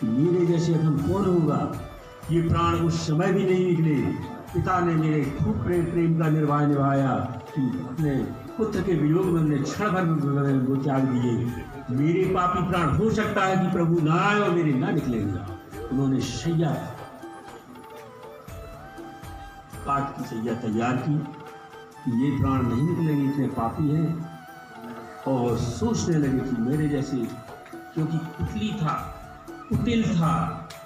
मेरे जैसे हम कौन होगा। ये प्राण उस समय भी नहीं निकले। पिता ने मेरे खूब प्रेम का निर्वाह निभाया कि अपने पुत्र के वियोग में उन्हें क्षण भर में वो त्याग दिए। मेरे पापी प्राण हो सकता है कि प्रभु ना आए और मेरे ना निकलेंगे। उन्होंने शैया काट की शैया तैयार की कि ये प्राण नहीं निकलेंगे, इतने पापी हैं। और सोचने लगे कि मेरे जैसे, क्योंकि कुटिल था,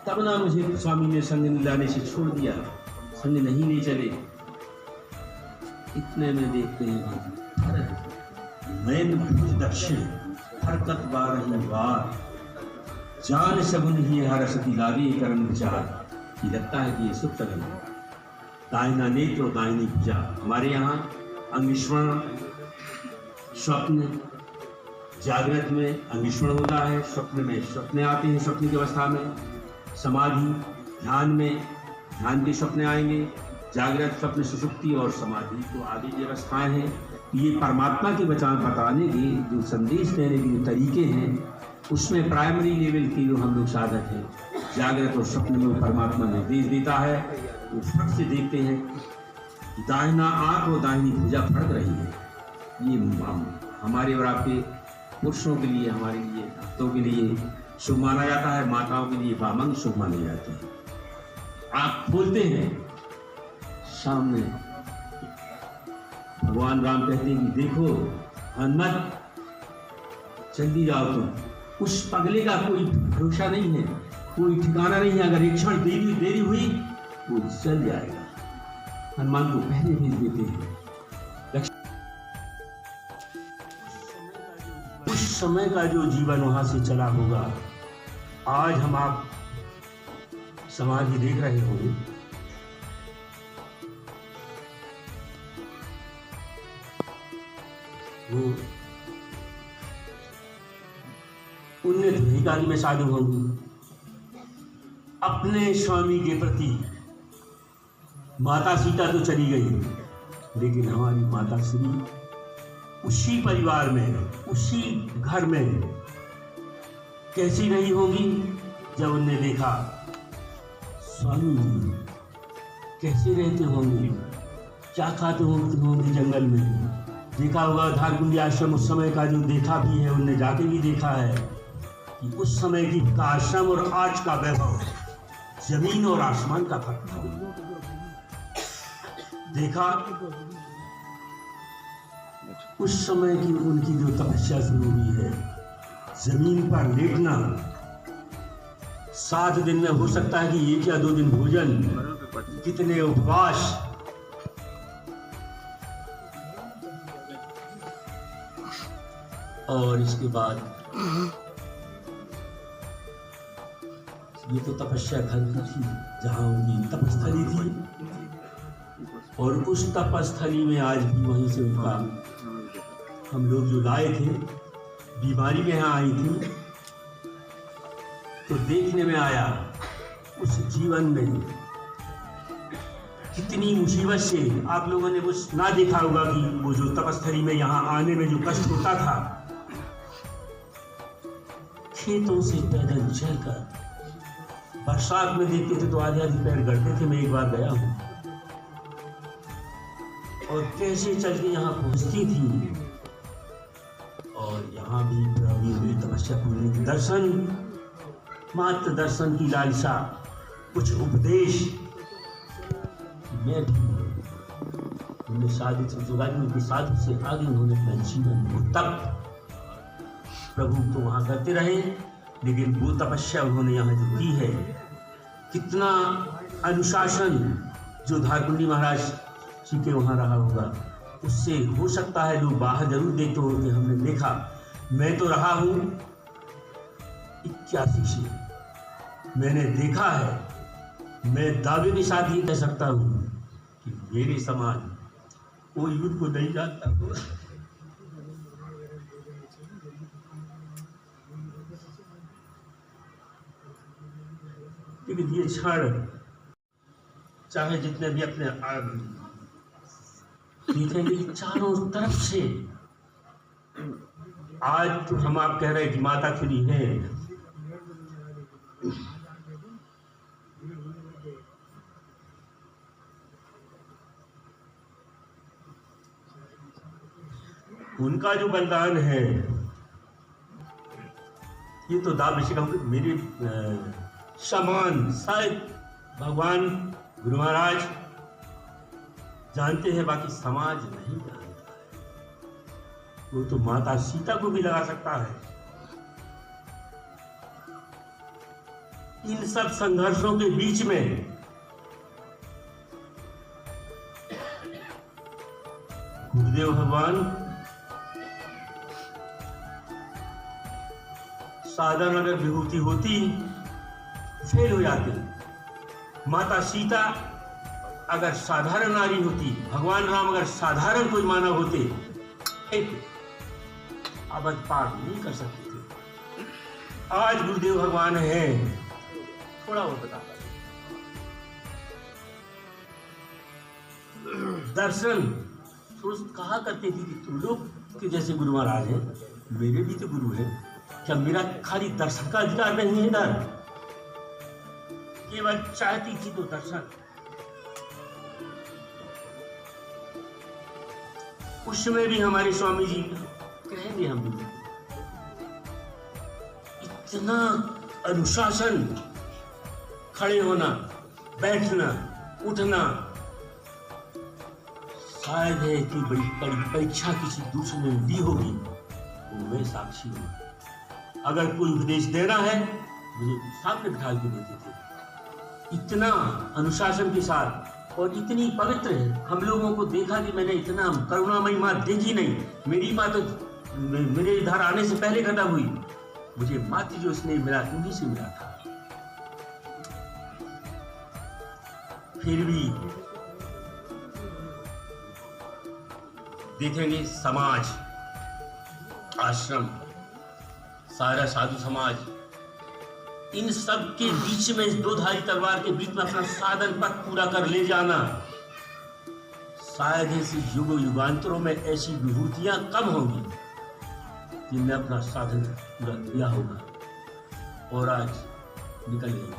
तब ना मुझे स्वामी ने संग लाने से छोड़ दिया, संग नहीं ले चले। इतने में देखते हैं नैन भुज दक्षिण हरकत बारही बार, जान सगुन ही हरस दिलावे करन विचार। कि लगता है कि ये सुख लगन, दाहिना नेत्र और दाहिनी भुजा। हमारे यहाँ अंगस्मरण, स्वप्न, जागृत में अंगस्मरण होता है, स्वप्न में स्वप्न आते हैं, स्वप्न की अवस्था में समाधि, ध्यान में ध्यान के स्वप्न आएंगे, जागृत, स्वप्न, सुषुप्ति और समाधि। तो आगे की अवस्थाएं हैं। ये परमात्मा के बताने के जो संदेश देने के जो तरीके हैं, उसमें प्राइमरी लेवल के जो हम लोग साधक हैं, जागृत और स्वप्न में परमात्मा निर्देश देता है। वो फट से देखते हैं दाहिना आंख और दाहिनी भुजा फड़क रही है। ये हमारे और आपके पुरुषों के लिए, हमारे लिए, भक्तों के लिए शुभ माना जाता है, माताओं के लिए वामंग शुभ माने जाते हैं। आप खोलते हैं, सामने भगवान राम कहते हैं कि देखो हनुमत, जल्दी जाओ तुम। उस पगले का कोई भरोसा नहीं है, कोई ठिकाना नहीं है। अगर एक क्षण देरी हुई वो चल जाएगा। हनुमान को पहले भेज देते हैं। उस समय का जो जीवन वहां से चला होगा, आज हम आप समाधि देख रहे होंगे। वो उन्नत अधिकारी में साधु होंगे। अपने स्वामी के प्रति माता सीता तो चली गई, लेकिन हमारी माता श्री उसी परिवार में, उसी घर में कैसी रही होगी जब उनने देखा स्वामी जी कैसे रहते होंगे, क्या खाते होंगे जंगल में। देखा होगा धारकुंडी आश्रम उस समय का जो देखा भी है, उनने जाके भी देखा है कि उस समय की का आश्रम और आज का वैभव जमीन और आसमान का फर्क था। देखा उस समय की उनकी जो तपस्या शुरू हुई है, जमीन पर लेटना, 7 दिन में हो सकता है कि 1 या 2 दिन भोजन, कितने उपवास। और इसके बाद ये तो तपस्या घर की थी जहां उनकी तपस्थली थी, और उस तपस्थली में आज भी वहीं से उनका हम लोग जो लाए थे, बीमारी में यहाँ आई थी, तो देखने में आया उस जीवन में कितनी मुसीबत से। आप लोगों ने वो ना देखा होगा कि वो जो तपस्थली में यहाँ आने में जो कष्ट होता था, खेतों से पैदल चलकर, बरसात में देखते थे तो आधे पैर गड़ते थे। मैं एक बार गया हूँ, और कैसे चल के यहाँ पहुँचती थी। और यहाँ भी प्रभु ने तपस्या पूरी की, दर्शन, मात्र दर्शन की लालसा, कुछ उपदेश। मैं भी साधु से जोगाई, साधु से आगे उन्होंने अपना जीवन तक प्रभु तो वहाँ करते रहे, लेकिन वो तपस्या उन्होंने यहाँ जो की है, कितना अनुशासन जो धारकुंडी महाराज जी के वहाँ रहा होगा, उससे हो सकता है लोग बाहर जरूर देखते होंगे। हमने देखा, मैं तो रहा हूँ 81 से, मैंने देखा है। मैं दावे के साथ ये कह सकता हूँ कि मेरे समान कोई युद्ध को नहीं जानता होगा। लेकिन ये क्षण, चाहे जितने भी अपने देखेंगे, चारों तरफ से आज तो हम आप कह रहे हैं कि माता श्री है, उनका जो बलिदान है ये तो मेरे समान शायद भगवान गुरु महाराज जानते हैं, बाकी समाज नहीं जानता है। वो तो माता सीता को भी लगा सकता है। इन सब संघर्षों के बीच में गुरुदेव भगवान साधारण अगर विभूति होती फेल हो जाते, माता सीता अगर साधारण नारी होती, भगवान राम अगर साधारण कोई मानव होते, अवध पार नहीं कर सकते थे। आज गुरुदेव भगवान है, थोड़ा और बता। दर्शन कहा करते थे कि तुम लोग के जैसे गुरु महाराज हैं, मेरे भी तो गुरु हैं, क्या मेरा खाली दर्शन का अधिकार नहीं है? दर केवल चाहती थी तो दर्शन। उसमें भी हमारे स्वामी जी कहेंगे, हम भी इतना अनुशासन, खड़े होना, बैठना, उठना, शायद है कि बड़ी परीक्षा किसी दूसरे ने दी होगी, वो मैं साक्षी हूं। अगर कोई उपदेश देना है मुझे सामने बिठा के देते थे, इतना अनुशासन के साथ, और इतनी पवित्र है। हम लोगों को देखा कि मैंने इतना करुणामयी माँ देखी नहीं। मेरी माँ तो मेरे इधर आने से पहले खत्म हुई। मुझे मातृ जो स्नेह मिला उन्हीं से मिला था। फिर भी देखेंगे समाज, आश्रम, सारा साधु समाज, इन सब के बीच में, इस दो धारी तलवार के बीच में अपना साधन पथ पूरा कर ले जाना, शायद ऐसी युगांतरों में ऐसी विभूतियां कम होंगी जिनने अपना साधन पूरा किया होगा। और आज निकल गई।